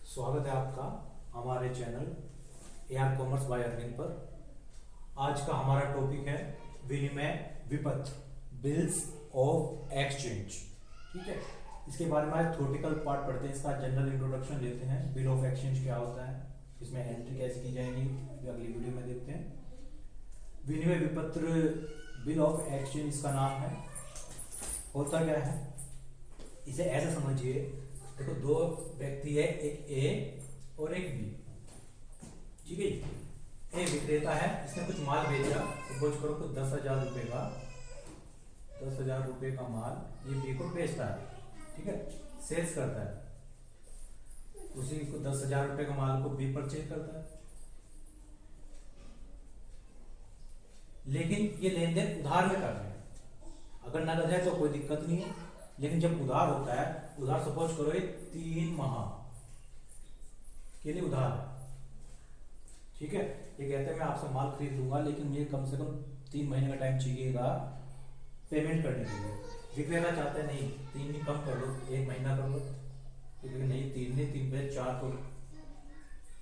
स्वागत है आपका हमारे channel AR commerce by Arvind पर। आज का हमारा टॉपिक है विनिमय विपत्र, बिल्स ऑफ एक्सचेंज। ठीक है, इसके बारे में आज थ्योरेटिकल पार्ट पढ़ते हैं, इसका जनरल इंट्रोडक्शन लेते हैं। बिल ऑफ एक्सचेंज क्या होता है, इसमें एंट्री कैसे की जाएगी, ये अगली वीडियो में देखते हैं। विनिमय विपत्र, बिल ऑफ एक्सचेंज इसका नाम है। होता क्या है, इसे ऐसे समझिए, देखो दो व्यक्ति है, एक ए और एक बी। ठीक है, ए विक्रेता है, इसने कुछ माल बेचा, सपोज करो कुछ 10,000 रुपए का, 10,000 रुपए का माल ये बी को बेचता है। ठीक है, सेल्स करता है, उसी को 10,000 रुपए का माल को बी परचेज करता है। लेकिन ये लेन देन उधार में कर रहे हैं। अगर नगद है तो कोई दिक्कत नहीं है, लेकिन जब उधार होता है, उधार सपोज करो ये 3 माह के लिए उधार है। ठीक है, ये कहते हैं मैं आपसे माल खरीद लूंगा, लेकिन मुझे कम से कम 3 महीने का टाइम चाहिएगा पेमेंट करने के लिए। विक्रेता चाहते हैं नहीं 3 नहीं, कम कर लो, 1 महीना कर लो। लेकिन नहीं 3 नहीं, 3 पे 4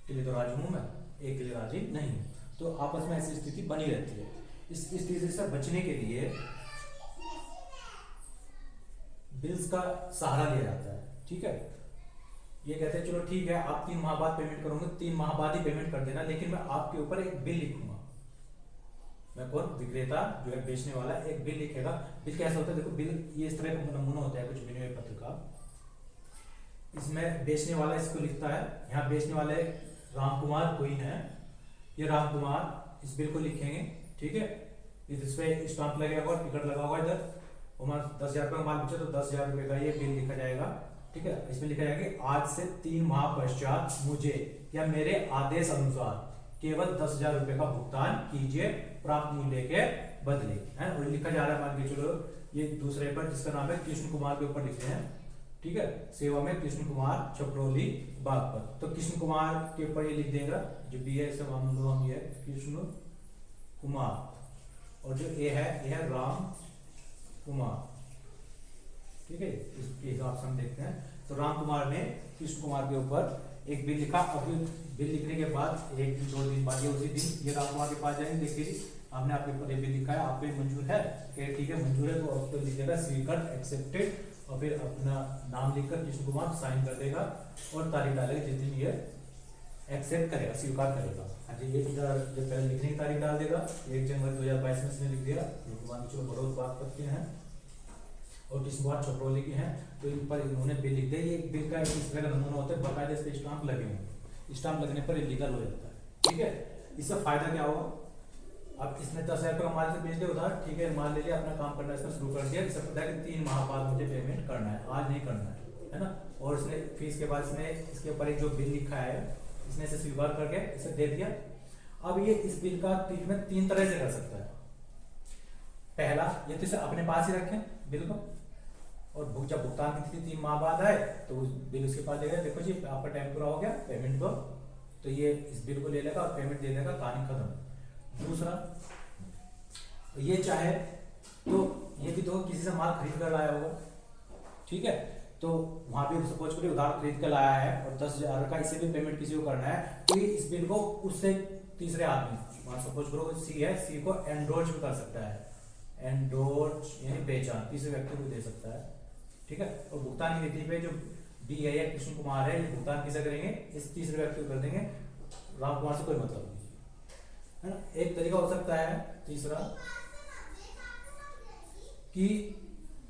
के लिए तो राजी हूं मैं, 1 के लिए राजी नहीं। तो आपस में ऐसी स्थिति बनी रहती है। इस स्थिति से बचने के लिए बिल्स का सहारा लिया जाता है। ठीक है, ये कहते हैं चलो ठीक है, आप 3 माह बाद पेमेंट करोगे, 3 माह बाद ही पेमेंट कर देना, लेकिन मैं आपके ऊपर एक बिल लिखूंगा। मैं कौन, विक्रेता जो है बेचने वाला, एक बिल लिखेगा। बिल कैसा होता है, देखो बिल ये इस तरह का नमूना होता है कुछ विनिमय पत्र का। इसमें बेचने वाला इसको लिखता है, यहाँ बेचने वाले राम कुमार कोई है, ये राम कुमार इस बिल को लिखेंगे। ठीक है, इस पे स्टाम्प लगेगा और टिकट लगा होगा इधर, 10,000 रुपए का माल बेचा तो 10,000 रुपए का ये बिल लिखा जाएगा। ठीक है, इसमें लिखा जाएगा कि आज से 3 माह पश्चात मुझे या मेरे आदेश अनुसार केवल 10,000 रुपए का भुगतान कीजिए प्राप्त मूल्य के बदले। है, और लिखा जा रहा है, मान के चलो ये दूसरे पर जिसका नाम है कृष्ण कुमार के ऊपर लिखते हैं। ठीक है, सेवा में कृष्ण कुमार छपरौली बागपत, तो कृष्ण कुमार के ऊपर ये लिख देगा। जो बी है इसे मान लो हम ये कृष्ण कुमार, और जो ए है ये है राम कुमार। ठीक है, इसके हिसाब से हम देखते हैं। तो राम कुमार ने कृष्ण कुमार के ऊपर एक बिल लिखा। अभी बिल लिखने के बाद 1 दिन 2 दिन बाद ये उसी दिन ये राम कुमार के पास जाएंगे, देखिए आपने आपके ऊपर एक बिल लिखा है, आप पे मंजूर है, ठीक है मंजूर है, तो उस पर लिखेगा स्वीकृत एक्सेप्टेड, और फिर अपना नाम लिखकर कृष्ण कुमार साइन कर देगा और तारीख डालेगा जिस दिन ये एक्सेप्ट करेगा, स्वीकार करेगा। अच्छा, ये जब पहले लिखने की तारीख डाल देगा, 1 जनवरी 2022 में इसने लिख दिया, बड़ौद बागपत के हैं और कृष्ण कुमार छपरौली के हैं, तो इन पर इन्होंने बिल लिख दिया। ये बिल का इस तरह का नमूना होता है, बकायदे इस पे स्टाम्प लगे होंगे, स्टाम्प लगने पर ये लीगल हो जाता है। ठीक है, इससे फायदा क्या होगा, अब इसने 10,000 रुपये का माल से बेच दिया उधार, ठीक है माल ले लिया, अपना काम करना इसका शुरू कर दिया। इसे पता है कि 3 माह बाद मुझे पेमेंट करना है, आज नहीं करना है ना। और इसने फीस के बाद इसने इसके ऊपर एक जो बिल लिखा है इसने इसे स्वीकार करके इसे दे दिया। अब ये इस बिल का ट्रीटमेंट 3 तरह से कर सकता है। पहला, ये तो इसे अपने पास ही रखें बिल को, और जब भुगतान की तिथि 3 माह बाद आए तो उस बिल उसके पास देगा, देखो जी आपका टाइम पूरा हो गया, पेमेंट दो, तो ये इस बिल को ले लेगा और पेमेंट दे देगा, कहानी खत्म। दूसरा, ये चाहे तो ये भी तो किसी से माल खरीद कर लाया होगा, ठीक है, तो वहां भी सपोज करिए उधार खरीद कर लाया है और 10,000 का इसे भी पेमेंट किसी को करना है, तो इस बिल को उससे तीसरे आदमी, सपोज करो सी है, सी को एंडोर्स भी कर सकता है, एंडोर्स यानी बेचा, तीसरे व्यक्ति को दे सकता है। ठीक है, और भुगतान की तिथि पे जो बी है या कृष्ण कुमार है, ये भुगतान किसे करेंगे, इस तीसरे व्यक्ति को कर देंगे, राम कुमार से कोई मतलब नहीं है ना। एक तरीका हो सकता है तीसरा कि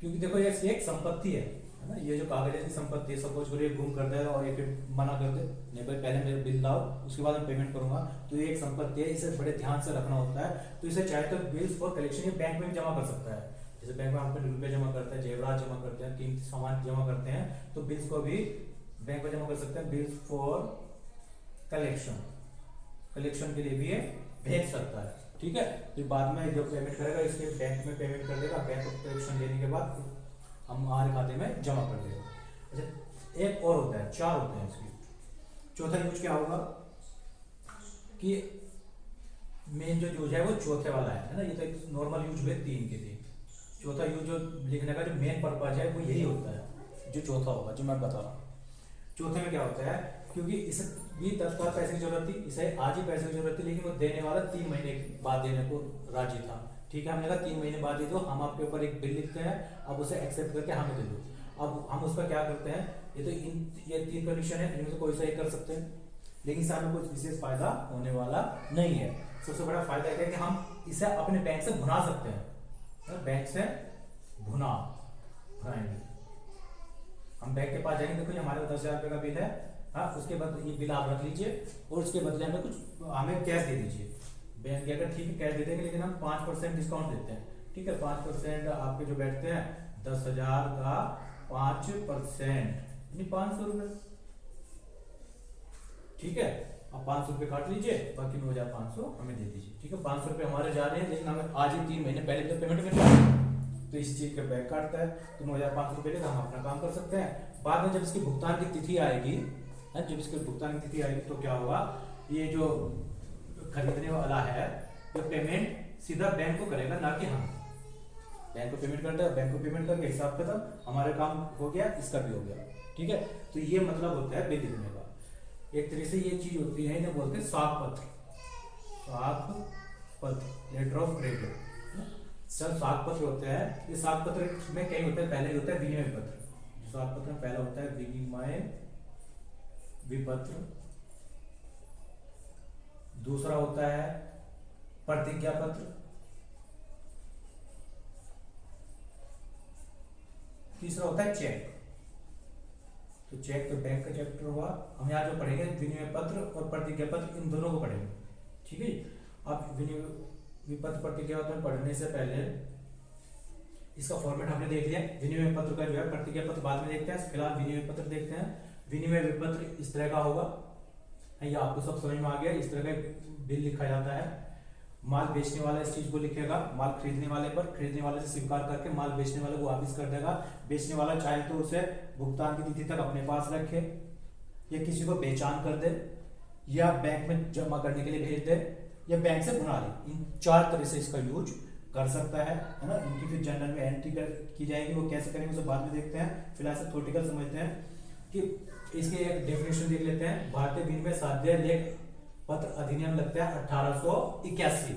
क्योंकि देखो ये एक संपत्ति है ना, ये जो कागज की संपत्ति है, सपोज करो ये गुम कर दे और ये फिर मना कर दे, नहीं भाई पहले मेरे बिल लाओ उसके बाद मैं पेमेंट करूंगा, तो ये एक संपत्ति है, इसे बड़े ध्यान से रखना होता है। तो इसे चाहे तो बिल्स फॉर कलेक्शन ये बैंक में भी जमा कर सकता है, जैसे बैंक में हम रुपए जमा करते हैं, जेवरात जमा करते हैं, कीमती सामान जमा करते हैं, तो बिल्स को भी बैंक में जमा कर सकते हैं। बिल्स फॉर कलेक्शन, कलेक्शन के लिए भी ये भेज सकता है। ठीक है, तो बाद में जब पेमेंट करेगा इसके बैंक में पेमेंट कर देगा, बैंक को कलेक्शन लेने के बाद हम हमारे खाते में जमा कर देगा। अच्छा, एक और होता है, 4 होते हैं इसके। चौथा यूज क्या होगा कि मेन जो यूज है वो चौथे वाला है ना, ये तो एक नॉर्मल यूज हुए 3 के 3। चौथा यूज जो लिखने का जो मेन पर्पज है वो यही होता है, जो चौथा होगा जो मैं बता रहा हूँ। चौथे में क्या होता है क्योंकि इसे भी तत्काल पैसे की जरूरत थी, इसे आज ही पैसे की जरूरत थी, लेकिन वो देने वाला 3 महीने बाद देने को राजी था। ठीक है, हमने कहा 3 महीने बाद दे दो, हम आपके ऊपर एक बिल लिखते हैं, अब उसे एक्सेप्ट करके हमें दे दो। अब हम उसका क्या करते हैं, ये 3 कंडीशन है, इनमें से कोई सा एक कर सकते हैं, लेकिन इससे हमें कुछ विशेष फायदा होने वाला नहीं है। सबसे बड़ा फायदा है कि हम इसे अपने बैंक से भुना सकते हैं, बैंक से भुनाएंगे। हम बैंक के पास जाएंगे, देखो हमारे 10,000 रुपए का बिल है, हाँ, उसके बाद ये बिल आप रख लीजिए और उसके बदले हमें कैश दे दीजिए। बैंक के अगर ठीक है कैश दे देंगे, लेकिन हम 5% डिस्काउंट देते हैं। ठीक है, 5% आपके जो बैठते हैं 10,000 का 5% 500 रुपए। ठीक है, अब 500 रुपए काट लीजिए, बाकी 9,500 हमें दे दीजिए। ठीक है, 500 रुपए हमारे जा रहे हैं, लेकिन हमें आज ही 3 महीने पहले तो पेमेंट मिल रहा है, तो इस चीज का बैंक काटता है, तो 9,500 रुपए लेकर हम अपना काम कर सकते हैं। बाद में जब इसकी भुगतान की तिथि आएगी, जब इसकी भुगतान की तिथि आएगी तो क्या होगा, ये जो खरीदने वाला है तो पेमेंट सीधा बैंक को करेगा, ना कि हम। बैंक को पेमेंट करता है, बैंक को पेमेंट करके हिसाब खत्म, हमारा काम हो गया, इसका भी हो गया। ठीक है, तो ये मतलब होता है बिल लिखने का। एक तरह से ये चीज होती है, इन्हें बोलते हैं साख पत्र, लेटर ऑफ क्रेडिट। सब साख पत्र होते हैं, ये साख पत्र में कई होते हैं, पहले होता है विनिमय पत्र। साख पत्र में पहला होता है विनिमय विपत्र, दूसरा होता है प्रतिज्ञा पत्र, तीसरा होता है चेक। तो चेक तो बैंक का चैप्टर हुआ, हम यहाँ जो पढ़ेंगे विनिमय पत्र और प्रतिज्ञा पत्र, इन दोनों को पढ़ेंगे। ठीक है, आप विपत्र प्रतिज्ञा पत्र पढ़ने से पहले इसका फॉर्मेट हमने देख लिया। विनिमय पत्र का जो है, प्रतिज्ञा पत्र बाद में देखते हैं, फिलहाल विनिमय पत्र देखते हैं। विनिमय विपत्र इस तरह का होगा, ये आपको सब समझ में आ गया। इस तरह का बिल लिखा जाता है, माल बेचने वाला इस चीज को लिखेगा, माल खरीदने वाले पर, खरीदने वाले से स्वीकार करके माल बेचने वाले को वापस कर देगा। बेचने वाला चाहे तो उसे भुगतान की तिथि तक अपने पास रखे, या किसी को बेचान कर दे, या बैंक में जमा करने के लिए भेज दे, या बैंक से भुना ले। इन 4 तरह से इसका यूज कर सकता है ना। इनकी फिर जनरल में एंट्री की जाएगी, वो कैसे करेंगे उसे बाद में देखते हैं। फिलहाल से थ्योरेटिकल समझते हैं कि इसके एक डेफिनेशन देख लेते हैं। भारतीय विनिमय साध्य लेख पत्र अधिनियम लगता है 1881।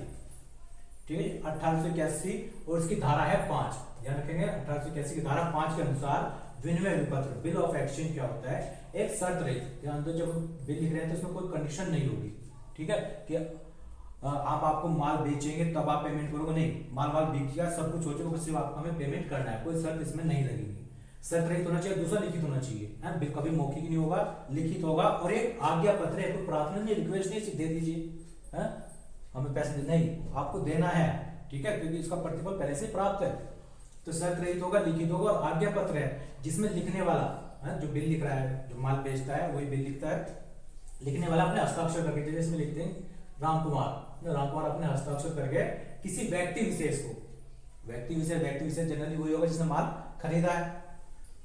ठीक है, 1881, और इसकी धारा है 5। ध्यान रखेंगे, 1881 की धारा 5 के अनुसार विनिमय विपत्र, बिल ऑफ एक्सचेंज क्या होता है, एक शर्त रहित। ध्यान दो, जब बिल लिख रहे हैं तो इसमें कोई कंडीशन नहीं होगी। ठीक है, कि आप आपको माल बेचेंगे तब आप पेमेंट करोगे, नहीं, माल बिक गया, सब कुछ हो चुका, सिर्फ आपको हमें पेमेंट करना है, कोई शर्त इसमें नहीं लगेगी। शर्त रहित होना चाहिए, दूसरा लिखित होना चाहिए, बिल कभी मौखिक नहीं होगा, लिखित होगा। और एक आज्ञा पत्र है, कोई प्रार्थना नहीं, रिक्वेस्ट नहीं, दे दीजिए हमें पैसे नहीं, आपको देना है। ठीक है, क्योंकि इसका प्रतिफल पहले से प्राप्त है। तो शर्त रहित होगा, लिखित होगा, और आज्ञा पत्र है जिसमें लिखने वाला जो बिल लिख रहा है, जो माल बेचता है वही बिल लिखता है, लिखने वाला अपने हस्ताक्षर करके, जैसे लिख देंगे राम कुमार अपने हस्ताक्षर करके किसी व्यक्ति विशेष को, व्यक्ति विशेष जनरली वही होगा जिसने माल खरीदा है,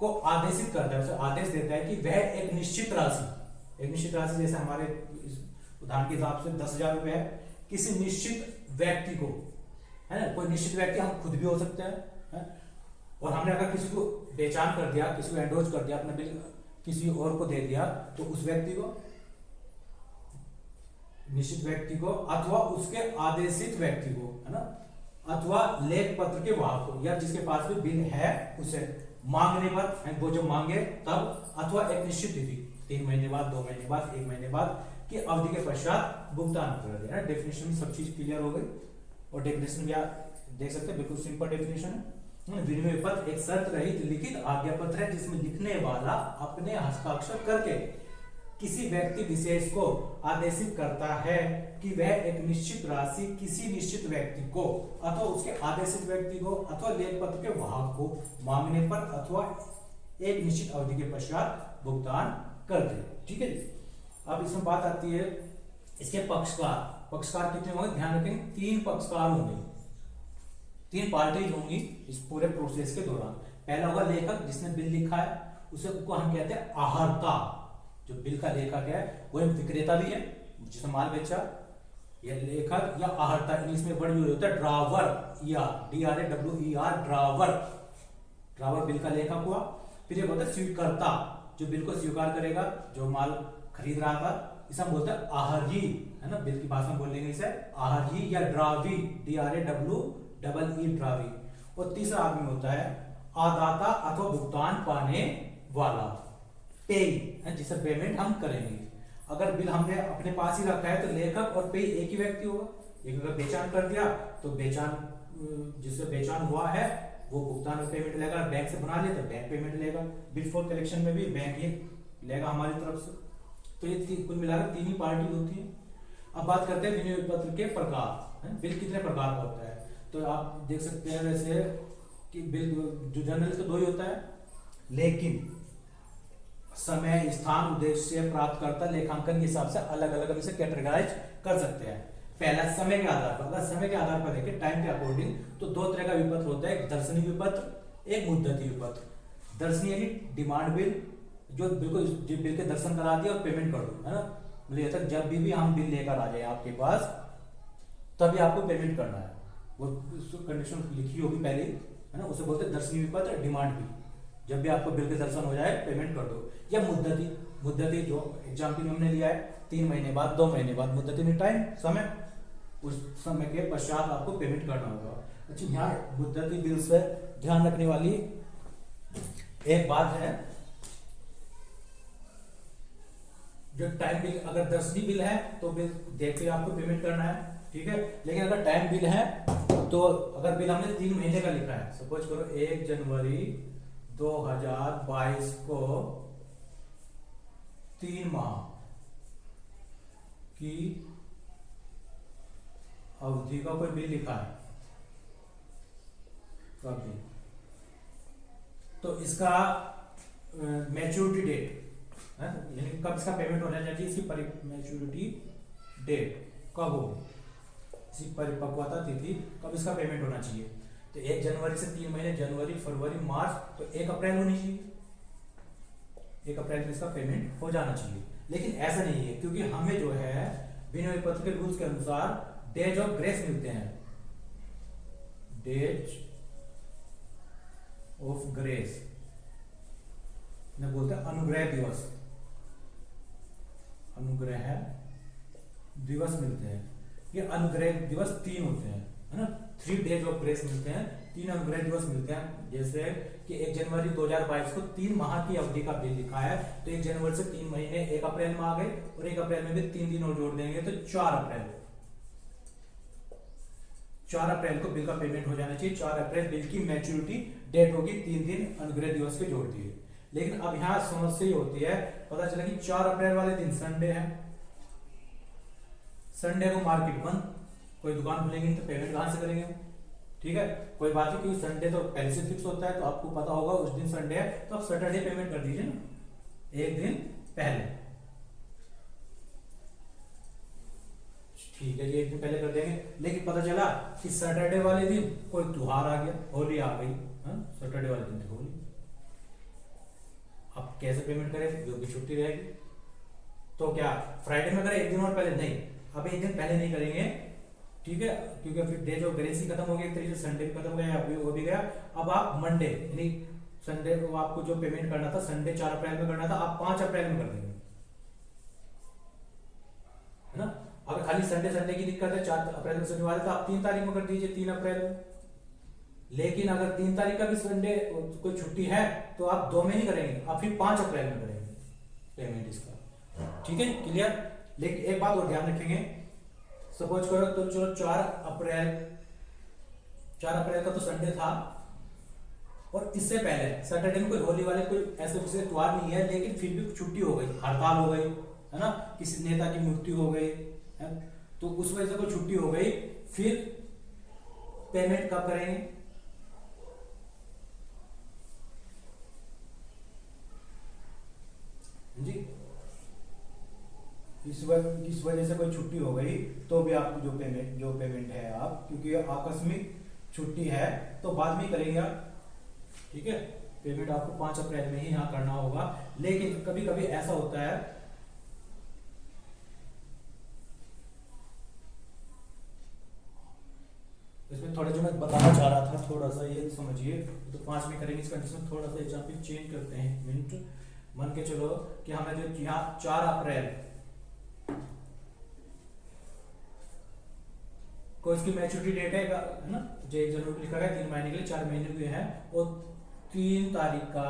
को आदेशित करता है, उसे आदेश देता है कि वह एक निश्चित राशि, जैसे हमारे उदाहरण के हिसाब से 10,000 रुपए है, किसी निश्चित व्यक्ति को, है ना, कोई निश्चित व्यक्ति हम खुद भी हो सकते हैं, और हमने अगर किसी को बेचान कर दिया, किसी को एंडोज कर दिया, अपना बिल किसी और को दे दिया, तो उस व्यक्ति को, निश्चित व्यक्ति को, अथवा उसके आदेशित व्यक्ति को, है ना, अथवा लेख पत्र के वाहक को, या जिसके पास भी बिल है उसे मांगने पर, वो जो मांगे तब, अथवा एक निश्चित तिथि 3 महीने बाद, 2 महीने बाद, 1 महीने बाद की अवधि के पश्चात भुगतान कर देना। डेफिनेशन में सब चीज क्लियर हो गई, और डेफिनेशन भी आप देख सकते हैं, बिल्कुल सिंपल डेफिनेशन है। विनिमय पत्र एक शर्त रहित लिखित आज्ञा पत्र है जिसमें लिखने वाला अपने हस्ताक्षर करके किसी व्यक्ति विशेष को आदेशित करता है कि वह एक निश्चित राशि किसी निश्चित व्यक्ति को, अथवा उसके आदेशित व्यक्ति को, अथवा लेख पत्र के वाहक को मांगने पर, अथवा एक निश्चित अवधि के पश्चात भुगतान कर दे। ठीक है, अब इसमें बात आती है इसके पक्षकार कितने होंगे, ध्यान रखेंगे 3 पक्षकार होंगे, 3 पार्टीज होंगी इस पूरे प्रोसेस के दौरान। पहला होगा लेखक जिसने बिल लिखा है, उसे को हम कहते हैं आहर्ता। जो बिल का लेखक है वो एक विक्रेता भी है जिसने माल बेचा, यह लेखक या आहर्ता, इंग्लिश में वर्ड यूज होता है ड्रावर, DRAWER, ड्रावर बिल का लेखक हुआ। फिर ये होता है स्वीकर्ता, जो बिल को स्वीकार करेगा, जो माल खरीद रहा था, इसे हम बोलते हैं आहर्जी, है ना, बिल की भाषा में बोलेंगे इसे आहर्जी या ड्रावी, DRAWEE ड्रावी। और तीसरा आदमी होता है आदाता अथवा भुगतान पाने वाला, पेई, जिसे पेमेंट हम करेंगे। अगर बिल हमने अपने पास ही रखा है तो लेखक और पेई एक ही व्यक्ति होगा। एक अगर बेचान कर दिया तो बेचान, जिससे बेचान हुआ है वो भुगतान और पेमेंट लेगा, बैंक से बना ले तो बैंक पेमेंट लेगा, बिल फॉर कलेक्शन में भी बैंक ही लेगा हमारी तरफ से। तो ये कुल मिलाकर तीन ही पार्टी होती है। अब बात करते हैं विनियोग पत्र के प्रकार, बिल कितने प्रकार का होता है। तो आप देख सकते हैं वैसे कि बिल जो जनरली तो दो ही होता है, लेकिन समय, स्थान, उद्देश्य, प्राप्तकर्ता, लेखांकन के हिसाब से अलग अलग हम इसे कैटेगराइज कर सकते हैं। पहला समय के आधार पर, अगर समय के आधार पर देखें टाइम के अकॉर्डिंग, तो दो तरह का विपत्र होता है, एक दर्शनीय विपत्र, एक मुद्दती विपत्र। दर्शनीय यानी डिमांड बिल, जो बिल्कुल बिल के दर्शन करा दिया और पेमेंट कर दो, है ना, मतलब तक जब भी हम बिल लेकर आ जाए आपके पास तभी आपको पेमेंट करना है, वो कंडीशन लिखी होगी पहले, है ना, उसे बोलते हैं दर्शनीय विपत्र, डिमांड बिल, जब भी आपको बिल के दर्शन हो जाए पेमेंट कर दो। या मुद्दती, मुद्दती जो एग्जाम्पल हमने लिया है 3 महीने बाद, 2 महीने बाद, मुद्दती में टाइम, समय, उस समय के पश्चात आपको पेमेंट करना होगा। अच्छा, यहाँ मुद्दती बिल से ध्यान रखने वाली एक बात है, जो टाइम बिल, अगर दर्शनीय बिल है तो बिल देख के आपको पेमेंट करना है, ठीक है। लेकिन अगर टाइम बिल है तो अगर बिल हमने 3 महीने का लिखा है, सपोज करो 1 जनवरी 2022 को 3 माह की अवधि का कोई बिल लिखा है कभी, तो इसका मैच्योरिटी डेट, यानी कब इसका पेमेंट होना चाहिए, इसकी मैच्योरिटी डेट कब हो, इसकी परिपक्वता तिथि कब इसका पेमेंट होना चाहिए। तो 1 जनवरी से 3 महीने, जनवरी, फरवरी, मार्च, तो 1 अप्रैल होनी चाहिए, 1 अप्रैल में इसका पेमेंट हो जाना चाहिए। लेकिन ऐसा नहीं है, क्योंकि हमें जो है विनियोग पत्र के रूल्स के अनुसार डेज ऑफ ग्रेस मिलते हैं, डेज ऑफ ग्रेस ने बोलते हैं अनुग्रह दिवस, अनुग्रह दिवस मिलते हैं। ये अनुग्रह दिवस 3 होते हैं, है ना, 3 डेज ऑफ ग्रेस मिलते हैं, 3 अनुग्रह दिवस मिलते हैं। जैसे कि 1 जनवरी 2022 को 3 माह की अवधि का बिल लिखा है, तो 1 जनवरी से 3 महीने 1 अप्रैल में आ गए, और 1 अप्रैल में भी 3 दिन और जोड़ देंगे तो 4 अप्रैल, 4 अप्रैल को बिल का पेमेंट हो जाना चाहिए। 4 अप्रैल बिल की मैच्योरिटी डेट होगी, 3 दिन अनुग्रह दिवस के जोड़ दिए। लेकिन अब यहाँ समस्या ये होती है, पता चला कि 4 अप्रैल वाले दिन संडे है, संडे को मार्केट बंद, कोई दुकान खुलेंगे तो पेमेंट कहां से करेंगे, ठीक है, कोई बात नहीं, क्योंकि संडे तो पहले से फिक्स होता है, तो आपको पता होगा उस दिन संडे है, तो आप सैटरडे पेमेंट कर दीजिए ना, 1 दिन पहले, ठीक है जी, 1 दिन पहले कर देंगे। लेकिन पता चला कि सैटरडे वाले दिन कोई त्योहार आ गया, होली आ गई, सैटरडे वाले दिन होली, अब कैसे पेमेंट करें, जो भी छुट्टी रहेगी, तो क्या फ्राइडे में करें 1 दिन और पहले, नहीं, अब 1 दिन पहले नहीं करेंगे, ठीक है, क्योंकि फिर डेज ऑफ ग्रेस ही खत्म हो गया, एक तरीके से संडे खत्म हो गया, वो भी गया। अब आप मंडे यानी संडे को आपको जो पेमेंट करना था, संडे 4 अप्रैल में करना था, आप 5 अप्रैल में कर देंगे, है ना। अगर खाली संडे संडे की दिक्कत है, 4 अप्रैल में शनिवार, तो आप 3 तारीख में कर दीजिए, 3 अप्रैल में। लेकिन अगर 3 तारीख का भी संडे कोई छुट्टी है तो आप 2 में नहीं करेंगे, आप फिर 5 अप्रैल में करेंगे पेमेंट इसका, ठीक है, क्लियर। लेकिन एक बात और ध्यान रखेंगे, सपोज करो तो चलो 4 अप्रैल का तो संडे था, और इससे पहले सैटरडे में कोई होली वाले कोई ऐसे विशेष त्योहार नहीं है, लेकिन फिर भी छुट्टी हो गई, हड़ताल हो गई, है ना, किसी नेता की मृत्यु हो गई है, तो उस वजह से कोई छुट्टी हो गई, फिर पेमेंट कब करेंगे, जी, इस वजह से कोई छुट्टी हो गई तो भी आपको जो पेमेंट है आप, क्योंकि आकस्मिक छुट्टी है तो बाद में करेंगे आप, ठीक है, पेमेंट आपको 5 अप्रैल में ही यहाँ करना होगा। लेकिन कभी कभी ऐसा होता है, इसमें थोड़ा जो मैं बताना चाह रहा था, थोड़ा सा ये समझिए, तो 5 में करेंगे, इस कंडीशन थोड़ा सा एग्जाम्पल चेंज करते हैं, 1 मिनट। मान के चलो कि हमें जो यहाँ 4 अप्रैल को इसकी मैच्योरिटी डेट है ना, जो 1 जनवरी को लिखा गया 3 महीने के लिए, 4 महीने हुए हैं, और 3 तारीख का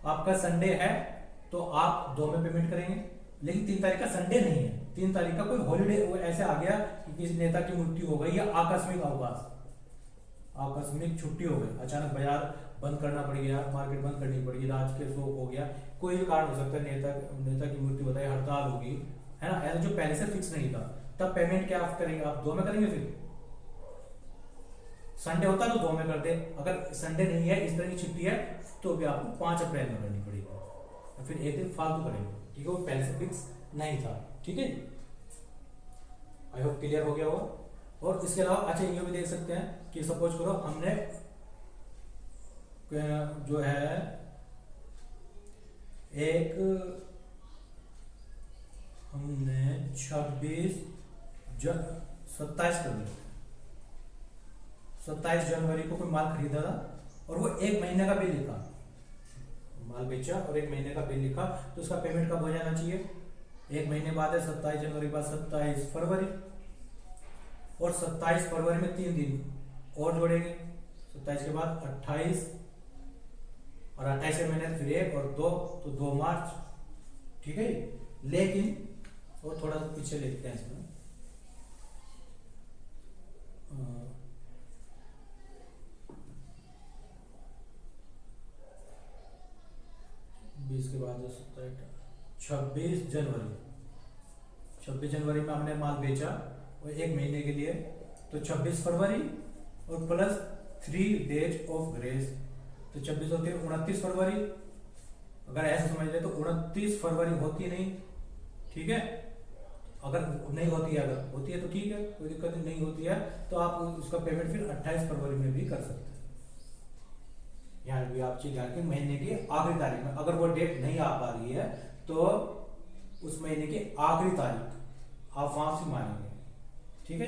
आपका संडे है तो आप 2 में पेमेंट करेंगे। लेकिन 3 तारीख का संडे नहीं है, 3 तारीख का कोई हॉलीडे ऐसे आ गया कि किसी नेता की मृत्यु हो गई या आकस्मिक अवकाश, आकस्मिक छुट्टी हो गई, अचानक बाजार बंद करना पड़ गया, मार्केट बंद करनी पड़ी, राजकीय शोक हो गया, कोई भी कारण हो सकता है, नेता की मृत्यु बताई, हड़ताल होगी, है ना, ऐसा जो पहले से फिक्स नहीं था, तब पेमेंट क्या आप करेंगे, आप 2 में करेंगे। फिर संडे होता तो 2 में करते, अगर संडे नहीं है, इस तरह की छुट्टी है, तो भी आपको 5 अप्रैल में करनी पड़ेगी, फिर एक दिन फालतू करेंगे, ठीक है, वो पहले से फिक्स नहीं था। ठीक है, आई होप क्लियर हो गया होगा। और इसके अलावा अच्छा ये भी देख सकते हैं कि सपोज करो हमने जो है एक हमने 27 जनवरी को कोई माल खरीदा था और वो 1 महीने का बिल लिखा, माल बेचा और 1 महीने का बिल लिखा, तो उसका पेमेंट कब हो जाना चाहिए, 1 महीने बाद है 27 जनवरी के बाद 27 फरवरी, और 27 फरवरी में 3 दिन और जोड़ेंगे, 27 के बाद 28, और 28 के महीने फिर 1 और 2, तो 2 मार्च। ठीक है, लेकिन और थोड़ा सा पीछे लिखते हैं इसमें, के बाद 26 जनवरी में हमने माल बेचा और 1 महीने के लिए, तो 26 फरवरी और प्लस 3 डेज ऑफ ग्रेस, तो 26 होती है 29 फरवरी, अगर ऐसे समझ ले तो 29 फरवरी होती नहीं। ठीक है, अगर नहीं होती है, अगर होती है तो ठीक है, कोई दिक्कत नहीं होती है तो आप उसका पेमेंट फिर 28 फरवरी में भी कर सकते हैं। यहाँ भी आप चीज ध्यान के महीने की आखिरी तारीख में, अगर वो डेट नहीं आ पा रही है तो उस महीने की आखिरी तारीख आप वहां से मानेंगे। ठीक है,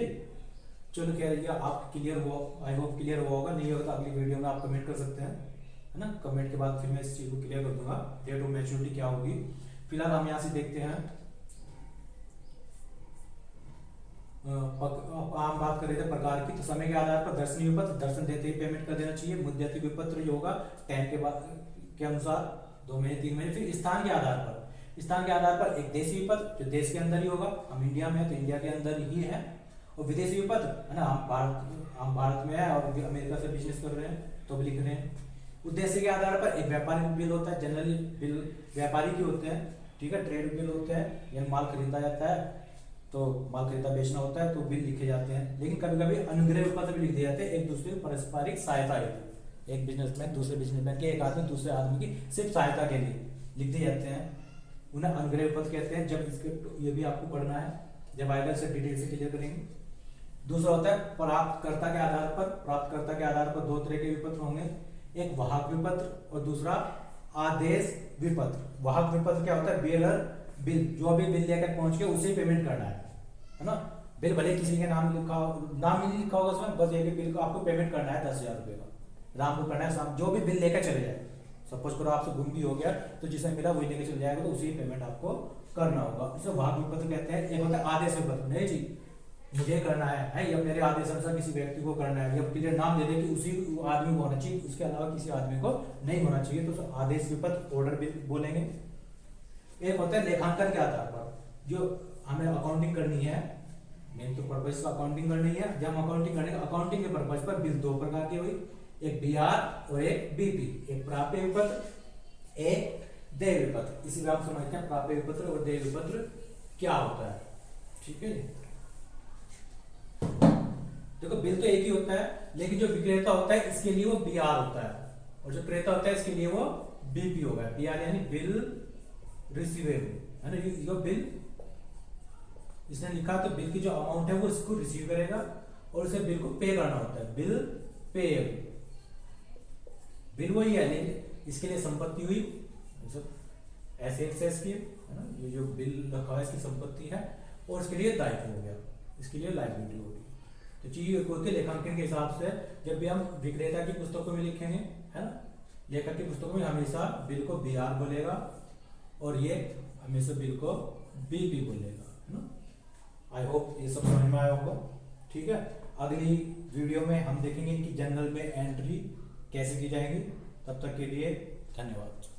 चलो कह रही है आप क्लियर हो, आई होप क्लियर हुआ होगा, नहीं होगा तो अगली वीडियो में आप कमेंट कर सकते हैं, है ना, कमेंट के बाद फिर मैं इस चीज को क्लियर कर दूंगा, डेट ऑफ मैच्योरिटी क्या होगी। फिलहाल हम यहाँ से देखते हैं, आम बात कर रहे थे प्रकार की, तो समय के आधार पर दर्शनीय विपत्र दर्शन देते ही पेमेंट कर देना चाहिए। मुद्दती विपत्र जो होगा टाइम के बाद के अनुसार 2 महीने 3 महीने। फिर स्थान के आधार पर एक देशी विपत्र जो देश के अंदर ही होगा, हम इंडिया में है तो इंडिया के अंदर ही है, और विदेशी विपत्र है ना, हम भारत में है और अमेरिका से बिजनेस कर रहे हैं तो भी लिख रहे हैं। उद्देश्य के आधार पर एक व्यापारिक बिल होता है, जनरली बिल व्यापारी के होते हैं, ठीक है, ट्रेड बिल होते हैं, यानी माल खरीदा जाता है तो माल खरीदा बेचना होता है तो बिल लिखे जाते हैं। लेकिन कभी कभी अनुग्रह पत्र भी लिख दिए जाते हैं, एक दूसरे की पारस्परिक सहायता हेतु, एक बिजनेसमैन दूसरे बिजनेसमैन के, एक आदमी दूसरे आदमी की सिर्फ सहायता के लिए लिख दिए जाते हैं, उन्हें अनुग्रह पत्र कहते हैं। जब इसके ये भी आपको पढ़ना है, जब आएगा इसे डिटेल से क्लियर करेंगे। दूसरा होता है प्राप्तकर्ता के आधार पर 2 तरह के विपत्र होंगे, एक वाहक विपत्र और दूसरा आदेश विपत्र। वाहक विपत्र क्या होता है, बेरर बिल, जो भी बिल लेकर पहुंच के उसे पेमेंट करना है ना, बिल भले किसी के नाम नहीं लिखा होगा उसमें, बस एक बिल को आपको पेमेंट करना है 10,000 रुपए का, राम को करना है, जो भी बिल लेकर चले जाए, सपोज करो आपसे गुम भी हो गया तो जिसे मिला वही लेकर चले जाएगा, तो उसी पेमेंट आपको करना होगा, इसे वाहक विपत्र कहते हैं। एक होता है आदेश विपत्र, नहीं जी मुझे करना है या मेरे आदेश अनुसार किसी व्यक्ति को करना है, या क्लियर नाम दे दे कि उसी आदमी को होना चाहिए, उसके अलावा किसी आदमी को नहीं होना चाहिए, तो आदेश विपत्र ऑर्डर बिल बोलेंगे। एक होता है लेखांकन के आधार पर, जो हमें अकाउंटिंग करनी है, मेन तो पर्पस का अकाउंटिंग करनी है, जब हम अकाउंटिंग करेंगे अकाउंटिंग के पर्पस पर बिल 2 प्रकार की हुई, एक बीआर और एक बीपी, एक प्राप्य विपत्र, एक देय विपत्र। इसी में आप समझते हैं प्राप्य विपत्र और देय विपत्र क्या होता है। ठीक है, देखो बिल तो एक ही होता है, लेकिन जो विक्रेता होता है इसके लिए वो बीआर होता है, और जो क्रेता होता है इसके लिए वो बीपी होगा। बीआर यानी बिल रिसीवेबल, है ना, ये बिल इसने लिखा तो बिल की जो अमाउंट है वो इसको रिसीव करेगा और उसे बिल को पे करना होता है, बिल पेएबल। बिल वही है, लेकिन इसके लिए संपत्ति हुई एसेट्स की, है ना, ये जो बिल रखा है इसकी संपत्ति है, और इसके लिए दायित्व हो गया, इसके लिए लायबिलिटी होगी। तो चीज होती है लेखांकन के हिसाब से, जब भी हम विक्रेता की पुस्तकों में लिखेंगे, है ना, लेखक की पुस्तकों में हमेशा बिल को बी आर बोलेगा और ये हमेशा बिल को बी पी बोलेगा, है ना। आई होप ये सब समझ में आया होगा। ठीक है, अगली वीडियो में हम देखेंगे कि जनरल में एंट्री कैसे की जाएगी। तब तक के लिए धन्यवाद।